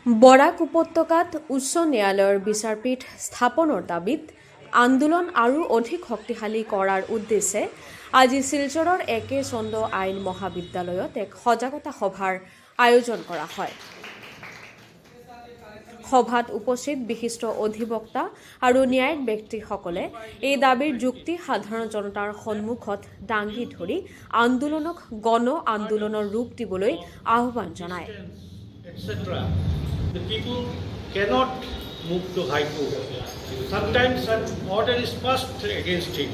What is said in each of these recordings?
বৰাক উপত্যকাত উচ্চ ন্যায়ালয়ৰ বিচাৰপীঠ স্থাপনৰ দাবীত আন্দোলন আৰু অধিক শক্তিশালী কৰাৰ উদ্দেশ্যে আজি শিলচৰৰ একে চন্দ আইন মহাবিদ্যালয়ত এক সজাগতা সভাৰ আয়োজন কৰা হয়। সভাত উপস্থিত বিশিষ্ট অধিবক্তা আৰু ন্যায়িক ব্যক্তিসকলে এই দাবীৰ যুক্তি সাধাৰণ জনতাৰ সন্মুখত দাঙি ধৰি আন্দোলনক গণ আন্দোলনৰ ৰূপ দিবলৈ আহ্বান জনায়। etc. The people cannot move to High Court. Sometimes an order is passed against him.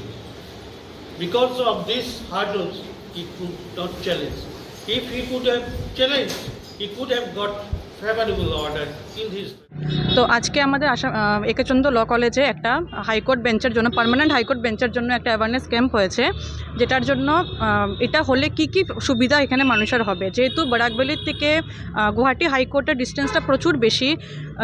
Because of these hurdles, he could not challenge. If he could have challenged, he could have got favorable order in his. তো আজকে আমাদের একেচন্দ ল কলেজে একটা high court বেঞ্চের জন্য permanent high court বেঞ্চের জন্য একটা অ্যাওয়ারনেস ক্যাম্প হয়েছে, যেটার জন্য এটা হলে কি কি সুবিধা এখানে মানুষের হবে। যেহেতু বরাকভ্যালির থেকে গুয়াহাটি হাইকোর্টের ডিস্টেন্সটা প্রচুর বেশি,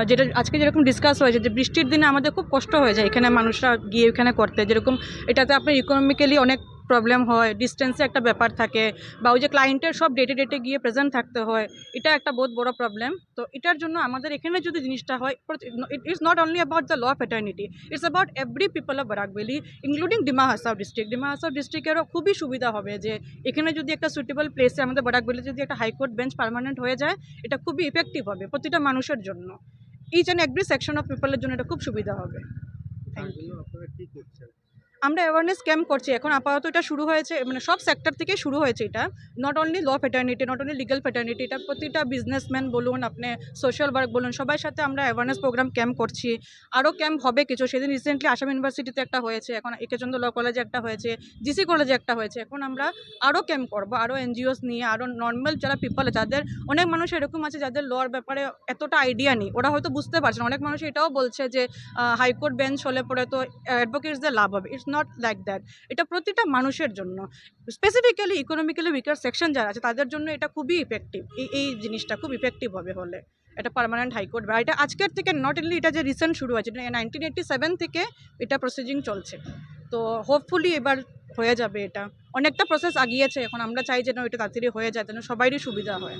যেটা আজকে যেরকম ডিসকাস হয়েছে যে বৃষ্টির দিনে আমাদের খুব কষ্ট হয়ে যায় এখানে মানুষরা গিয়ে এখানে করতে, যেরকম এটাতে আপনার ইকোনমিক্যালি অনেক প্রবলেম হয়, ডিস্টেন্সে একটা ব্যাপার থাকে, বা ওই যে ক্লায়েন্টের সব ডেটে গিয়ে প্রেজেন্ট থাকতে হয়, এটা একটা বহুত বড় প্রবলেম। তো এটার জন্য আমাদের এখানে যদি জিনিসটা হয়, it is not only about the law fraternity, it's about every people of Barak Valley including Dima Hasao ডিস্ট্রিক্টেরও খুবই সুবিধা হবে যে এখানে যদি একটা সুইটেবল প্লেসে আমাদের বরাকভ্যালি যদি একটা হাইকোর্ট বেঞ্চ পার্মানেন্ট হয়ে যায়, এটা খুবই ইফেক্টিভ হবে প্রতিটা মানুষের জন্য, each and every section of পিপলের জন্য এটা খুব সুবিধা হবে। Thank you. আমরা অ্যাওয়ারনেস ক্যাম্প করছি এখন আপাতত, এটা শুরু হয়েছে মানে সব সেক্টর থেকে শুরু হয়েছে। এটা not only law fraternity, not only legal fraternity, এটা প্রতিটা বিজনেসম্যান বলুন, আপনি সোশ্যাল ওয়ার্ক বলুন, সবার সাথে আমরা অ্যাওয়ারনেস প্রোগ্রাম ক্যাম্প করছি। আরও ক্যাম্প হবে কিছু, সেদিন রিসেন্টলি আসাম ইউনিভার্সিটিতে একটা হয়েছে, এখন একেচন্দ ল কলেজে একটা হয়েছে, জিসি কলেজে একটা হয়েছে। এখন আমরা আরও ক্যাম্প করবো, আরও এনজিওস নিয়ে, আরও নর্মাল যারা পিপল, যাদের অনেক মানুষ এরকম আছে যাদের লর ব্যাপারে এতটা আইডিয়া নেই, ওরা হয়তো বুঝতে পারছে না। অনেক মানুষ এটাও বলছে যে হাইকোর্ট বেঞ্চ হলে পরে তো অ্যাডভোকেটসদের লাভ হবে। ইটস নট লাইক দ্যাট, এটা প্রতিটা মানুষের জন্য, স্পেসিফিক্যালি ইকোনমিক্যালি উইকার সেকশন যারা আছে তাদের জন্য এটা খুবই ইফেক্টিভ। এই জিনিসটা খুব ইফেক্টিভ হবে হলে এটা পার্মানেন্ট হাইকোর্ট। বা এটা আজকের থেকে নট অনলি, এটা যে রিসেন্ট শুরু হয়েছে 1987 থেকে এটা প্রসিডিং চলছে, তো হোপফুলি এবার হয়ে যাবে। এটা অনেকটা প্রসেস আগিয়েছে, এখন আমরা চাই যেন এটা তাড়াতাড়ি হয়ে যায়, যেন সবারই সুবিধা হয়।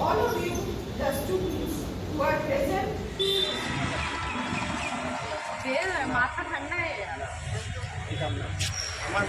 All of you, the students who are present. মাথা ঠান্ডা হয়ে গেল। আমার